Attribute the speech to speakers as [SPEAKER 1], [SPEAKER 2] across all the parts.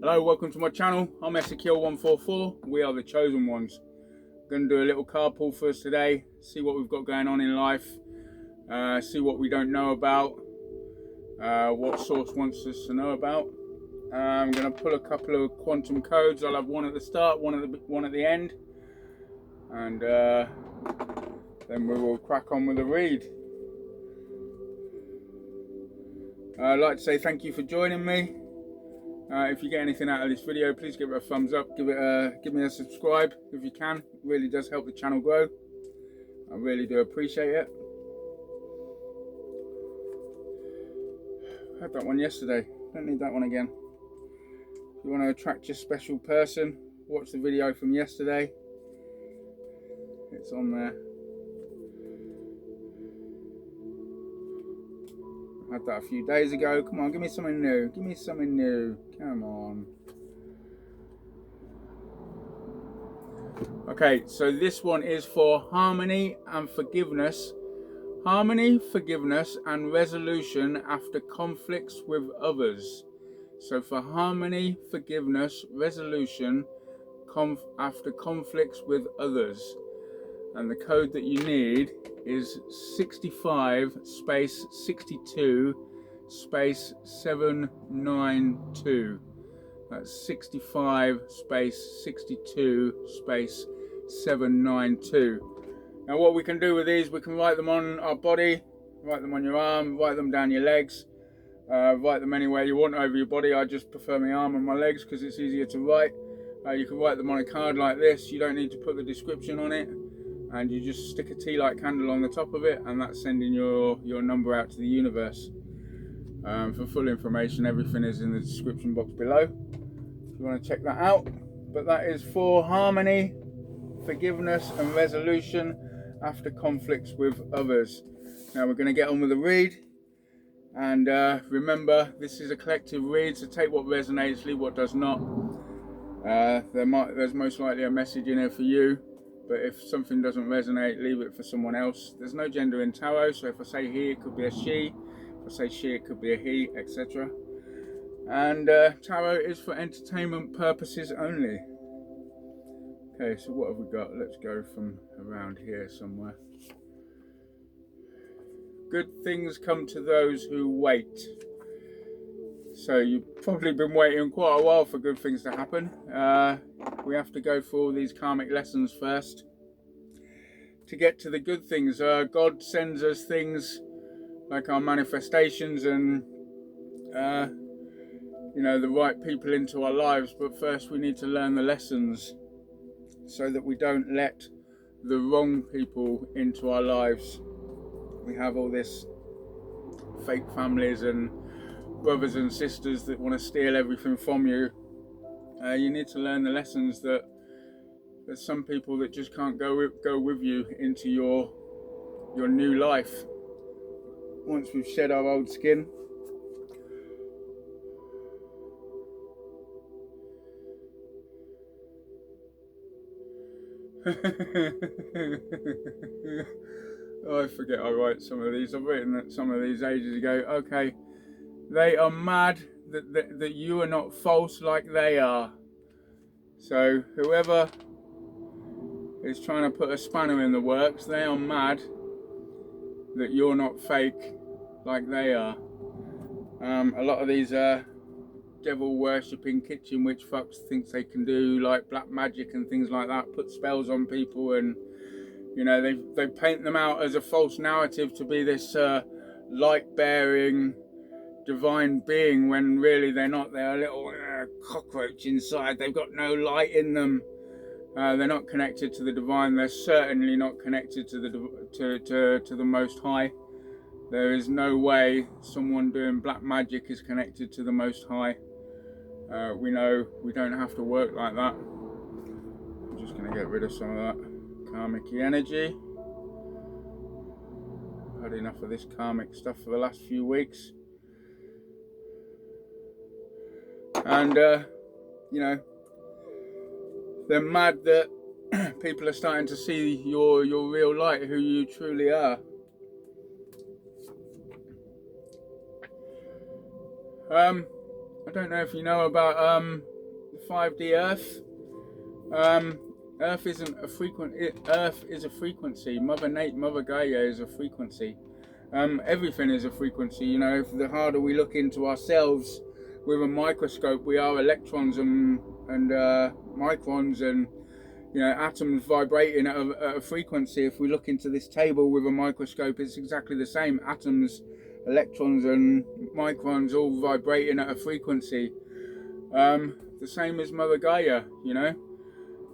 [SPEAKER 1] Hello, welcome to my channel. I'm Ezekiel144. We are the chosen ones. Going to do a little card pull for us today, see what we've got going on in life, see what we don't know about, what source wants us to know about. I'm going to pull a couple of quantum codes. I'll have one at the start, one at the end, and then we will crack on with the read. I'd like to say thank you for joining me. If you get anything out of this video, please give it a thumbs up, give me a subscribe if you can. It really does help the channel grow. I really do appreciate it. I had that one yesterday, don't need that one again. If you want to attract your special person, watch the video from yesterday. It's on there. I had that a few days ago. Come on, give me something new. Give me something new. Come on. Okay, so this one is for harmony and forgiveness. Harmony, forgiveness, and resolution after conflicts with others. So for harmony, forgiveness, resolution after conflicts with others. And the code that you need is 65 space 62 space 792. That's 65 space 62 space 792. Now what we can do with these, we can write them on our body, write them on your arm, write them down your legs, write them anywhere you want over your body. I just prefer my arm and my legs because it's easier to write. You can write them on a card like this. You don't need to put the description on it. And you just stick a tea light candle on the top of it, and that's sending your number out to the universe. For full information, everything is in the description box below if you want to check that out. But that is for harmony, forgiveness and resolution after conflicts with others. Now we're going to get on with the read, and remember, this is a collective read, so take what resonates, leave what does not. There's most likely a message in here for you. But if something doesn't resonate, leave it for someone else. There's no gender in tarot, so if I say he, it could be a she. If I say she, it could be a he, etc. And tarot is for entertainment purposes only. Okay, so what have we got? Let's go from around here somewhere. Good things come to those who wait. So you've probably been waiting quite a while for good things to happen. We have to go through all these karmic lessons first to get to the good things. God sends us things like our manifestations and the right people into our lives, but first we need to learn the lessons so that we don't let the wrong people into our lives. We have all this fake families and brothers and sisters that want to steal everything from you. You need to learn the lessons that there's some people that just can't go with you into your new life once we've shed our old skin. Oh, I forget I write some of these. I've written some of these ages ago. Okay. They are mad that you are not false like they are. So whoever is trying to put a spanner in the works, they are mad that you're not fake like they are. A lot of these devil worshipping kitchen witch fucks thinks they can do like black magic and things like that, put spells on people, and they paint them out as a false narrative to be this light bearing divine being, when really they're not. They're a little cockroach inside. They've got no light in them. They're not connected to the divine. They're certainly not connected to the Most High. There is no way someone doing black magic is connected to the Most High. We know we don't have to work like that. I'm just going to get rid of some of that karmic energy. I've had enough of this karmic stuff for the last few weeks. And they're mad that people are starting to see your real light, who you truly are. I don't know if you know about 5D Earth. Earth isn't a Earth is a frequency. Mother Gaia is a frequency. Everything is a frequency. You know, if the harder we look into ourselves with a microscope, we are electrons and microns and, you know, atoms vibrating at a frequency. If we look into this table with a microscope, it's exactly the same. Atoms, electrons and microns all vibrating at a frequency. The same as Mother Gaia, you know.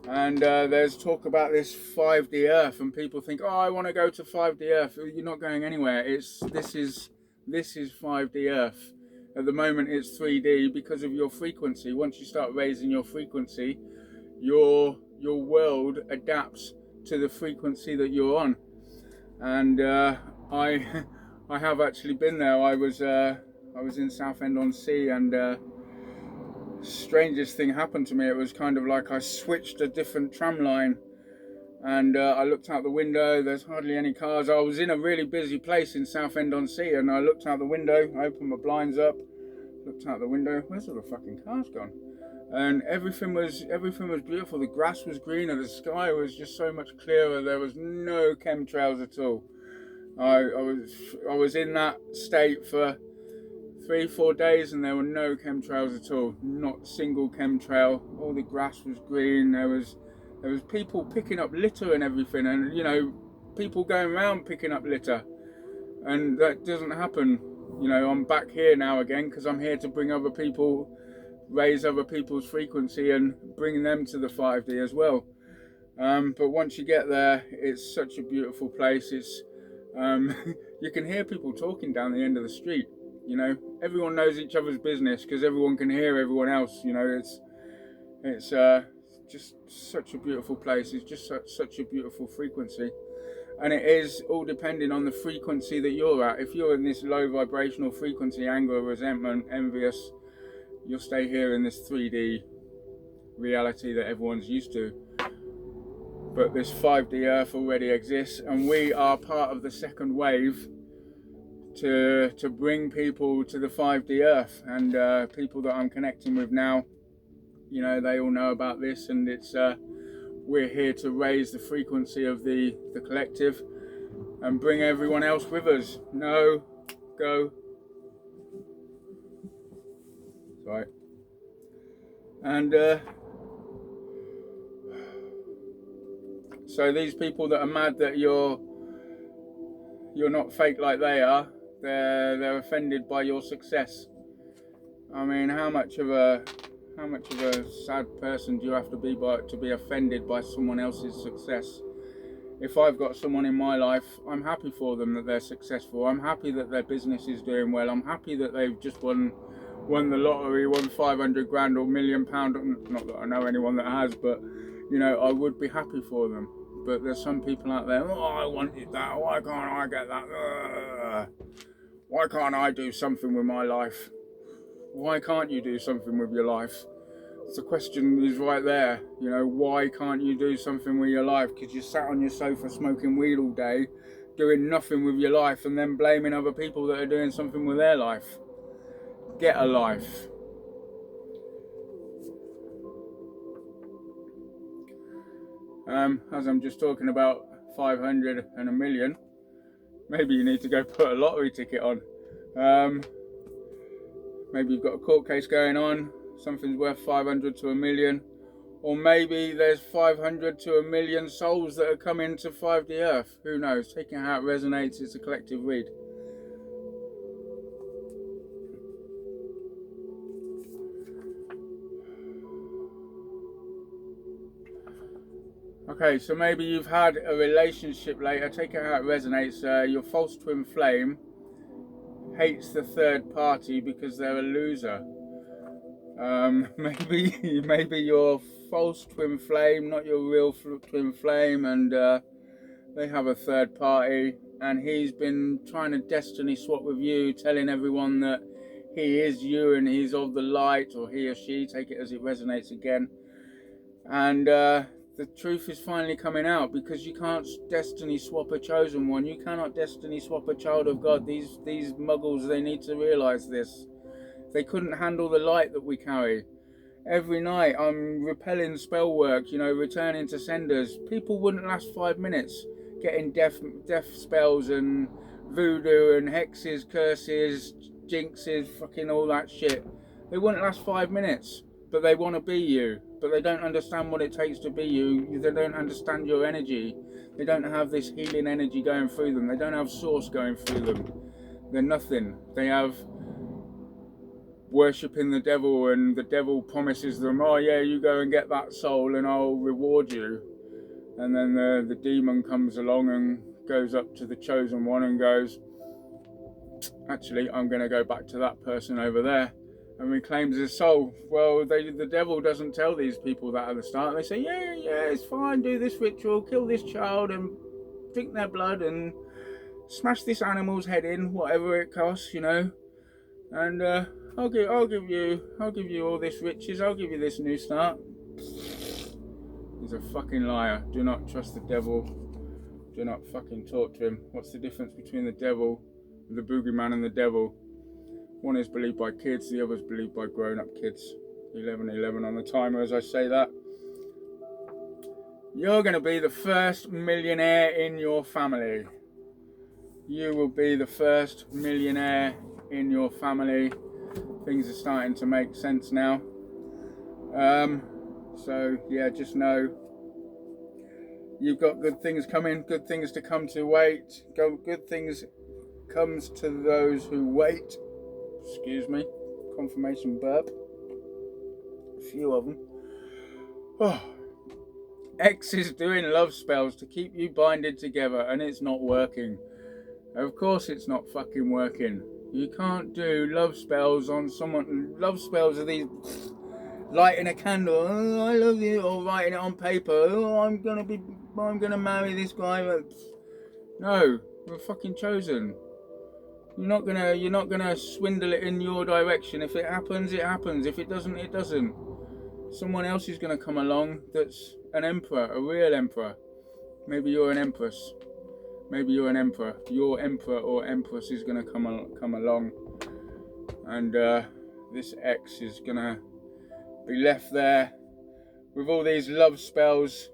[SPEAKER 1] And there's talk about this 5D Earth, and people think, oh, I want to go to 5D Earth. You're not going anywhere. This is 5D Earth. At the moment it's 3D because of your frequency. Once you start raising your frequency, your world adapts to the frequency that you're on. And I have actually been there. I was in Southend-on-Sea, and strangest thing happened to me. It was kind of like I switched a different tram line, and I looked out the window. There's hardly any cars. I was in a really busy place in Southend-on-Sea, and I looked out the window. I opened my blinds up, looked out the window. Where's all the fucking cars gone? And everything was beautiful. The grass was greener. The sky was just so much clearer. There was no chemtrails at all. I was in that state for 3-4 days, and there were no chemtrails at all. Not a single chemtrail. All the grass was green. There was people picking up litter and everything, and, you know, people going around picking up litter, and that doesn't happen. You know, I'm back here now again because I'm here to bring other people, raise other people's frequency and bring them to the 5D as well. But once you get there, it's such a beautiful place. It's you can hear people talking down the end of the street. You know, everyone knows each other's business because everyone can hear everyone else. You know, it's just such a beautiful place. It's just such a beautiful frequency, and it is all depending on the frequency that you're at. If you're in this low vibrational frequency, anger, resentment, envious, you'll stay here in this 3D reality that everyone's used to. But this 5D Earth already exists, and we are part of the second wave to bring people to the 5D Earth. And people that I'm connecting with now, you know, they all know about this, and it's we're here to raise the frequency of the collective and bring everyone else with us. No, go. Right. And so these people that are mad that you're not fake like they are, they're offended by your success. I mean, how much of a sad person do you have to be offended by someone else's success? If I've got someone in my life, I'm happy for them that they're successful. I'm happy that their business is doing well. I'm happy that they've just won the lottery, won 500 grand or £1 million. Not that I know anyone that has, but, you know, I would be happy for them. But there's some people out there, oh, I wanted that, why can't I get that? Why can't I do something with my life? Why can't you do something with your life? The question is right there, you know, why can't you do something with your life? Because you sat on your sofa smoking weed all day, doing nothing with your life, and then blaming other people that are doing something with their life. Get a life. As I'm just talking about 500 and a million, maybe you need to go put a lottery ticket on. Maybe you've got a court case going on, something's worth 500 to a million, or maybe there's 500 to a million souls that are coming to 5D Earth. Who knows? Taking how it resonates, it's a collective read. Okay, so maybe you've had a relationship later. Take it how it resonates. Your false twin flame hates the third party because they're a loser. Maybe your false twin flame, not your real twin flame, and they have a third party, and he's been trying to destiny swap with you, telling everyone that he is you and he's of the light, or he or she, take it as it resonates again. And the truth is finally coming out, because you can't destiny swap a chosen one. You cannot destiny swap a child of God. These muggles, they need to realize this. They couldn't handle the light that we carry. Every night I'm repelling spell work, you know, returning to senders. People wouldn't last 5 minutes getting death spells and voodoo and hexes, curses, jinxes, fucking all that shit. They wouldn't last 5 minutes, but they want to be you. But they don't understand what it takes to be you. They don't understand your energy. They don't have this healing energy going through them. They don't have source going through them. They're nothing. They have worshipping the devil, and the devil promises them, oh yeah, you go and get that soul and I'll reward you. And then the demon comes along and goes up to the chosen one and goes, actually, I'm going to go back to that person over there, and reclaims his soul. Well, the devil doesn't tell these people that at the start. They say, yeah, it's fine, do this ritual, kill this child and drink their blood and smash this animal's head in, whatever it costs, you know. And I'll give you all this riches. I'll give you this new start. He's a fucking liar. Do not trust the devil. Do not fucking talk to him. What's the difference between the devil, the boogeyman, and the devil? One is believed by kids, the other is believed by grown-up kids. 11:11 on the timer as I say that. You're going to be the first millionaire in your family. You will be the first millionaire in your family. Things are starting to make sense now. So yeah, just know you've got good things coming, good things to come to wait. Good things comes to those who wait. Excuse me, confirmation burp. A few of them. Oh. X is doing love spells to keep you binded together, and it's not working. Of course it's not fucking working. You can't do love spells on someone. Love spells are these lighting a candle, oh, I love you, or writing it on paper, oh, I'm gonna marry this guy. No, we're fucking chosen. You're not gonna swindle it in your direction. If it happens, it happens. If it doesn't, it doesn't. Someone else is gonna come along that's an emperor, a real emperor. Maybe you're an empress. Maybe you're an emperor. Your emperor or empress is gonna come along, and this X is gonna be left there with all these love spells,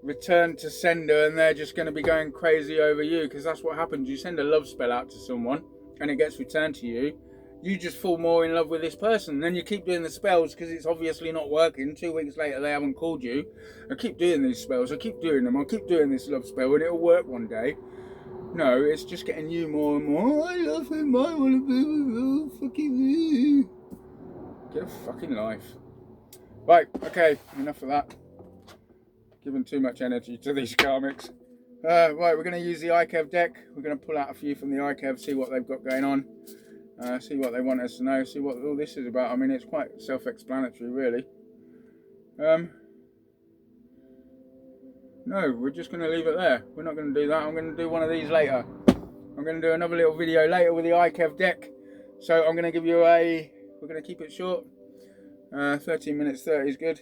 [SPEAKER 1] return to sender, and they're just going to be going crazy over you, because that's what happens. You send a love spell out to someone and it gets returned to you. You just fall more in love with this person. Then you keep doing the spells because it's obviously not working. 2 weeks later they haven't called you. I keep doing these spells, I keep doing them, I keep doing this love spell, and it'll work one day. No, it's just getting you more and more. Oh, I love him, I want to be with you, fucking you. Get a fucking life. Right, okay, enough of that. Giving too much energy to these karmics. Right, we're going to use the IKEV deck. We're going to pull out a few from the IKEV, see what they've got going on. See what they want us to know, see what all this is about. I mean, it's quite self-explanatory, really. No, we're just going to leave it there. We're not going to do that. I'm going to do one of these later. I'm going to do another little video later with the IKEV deck. So I'm going to give you we're going to keep it short. 13 minutes 30 is good.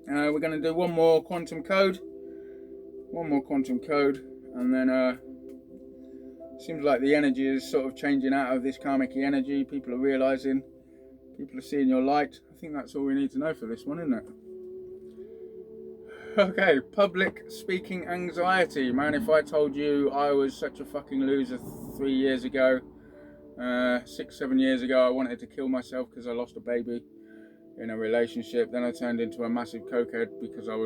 [SPEAKER 1] We're going to do one more quantum code, and then seems like the energy is sort of changing out of this karmic energy. People are realizing, people are seeing your light. I think that's all we need to know for this one, isn't it? Okay, public speaking anxiety. Man, if I told you I was such a fucking loser 3 years ago, 6-7 years ago, I wanted to kill myself because I lost a baby in a relationship. Then I turned into a massive cokehead because I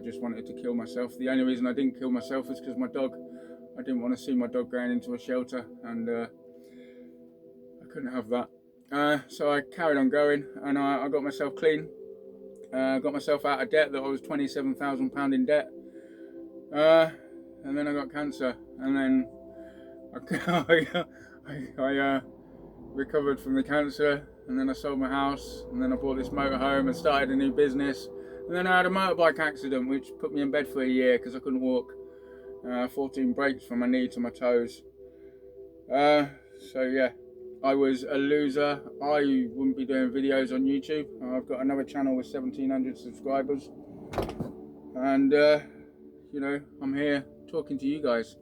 [SPEAKER 1] just wanted to kill myself. The only reason I didn't kill myself was because I didn't want to see my dog going into a shelter, and I couldn't have that. So I carried on going, and I got myself clean. Got myself out of debt. That I was £27,000 in debt, and then I got cancer, and then I recovered from the cancer. And then I sold my house, and then I bought this motorhome and started a new business. And then I had a motorbike accident which put me in bed for a year because I couldn't walk. 14 breaks from my knee to my toes. So yeah, I was a loser. I wouldn't be doing videos on YouTube. I've got another channel with 1,700 subscribers. And you know, I'm here talking to you guys.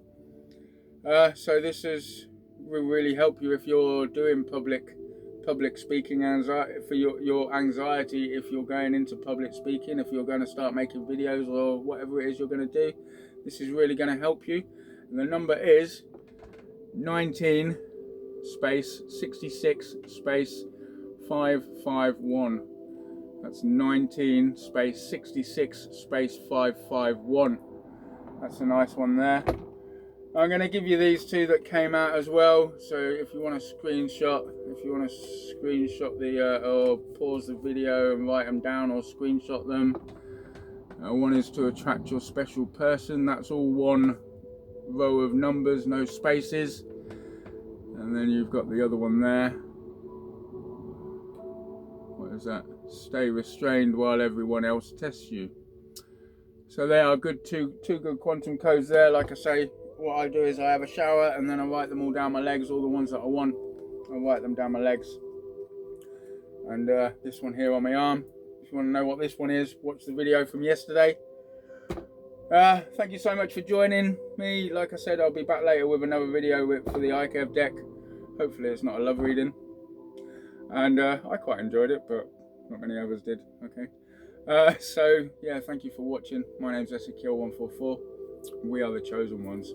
[SPEAKER 1] So this will really help you if you're doing public public speaking anxiety, for your anxiety if you're going into public speaking, if you're going to start making videos or whatever it is you're going to do. This is really going to help you. And the number is 19 space 66 space 551. That's 19 space 66 space 551. That's a nice one there. I'm going to give you these two that came out as well. So if you want to screenshot, the or pause the video and write them down or screenshot them. One is to attract your special person. That's all one row of numbers, no spaces. And then you've got the other one there. What is that? Stay restrained while everyone else tests you. So they are good, two good quantum codes there. Like I say, what I do is I have a shower and then I write them all down my legs, all the ones that I want. I write them down my legs. And this one here on my arm. If you want to know what this one is, watch the video from yesterday. Thank you so much for joining me. Like I said, I'll be back later with another video for the IKEV deck. Hopefully it's not a love reading. And I quite enjoyed it, but not many others did. Okay. So yeah, thank you for watching. My name's Ezekiel144. We are the chosen ones.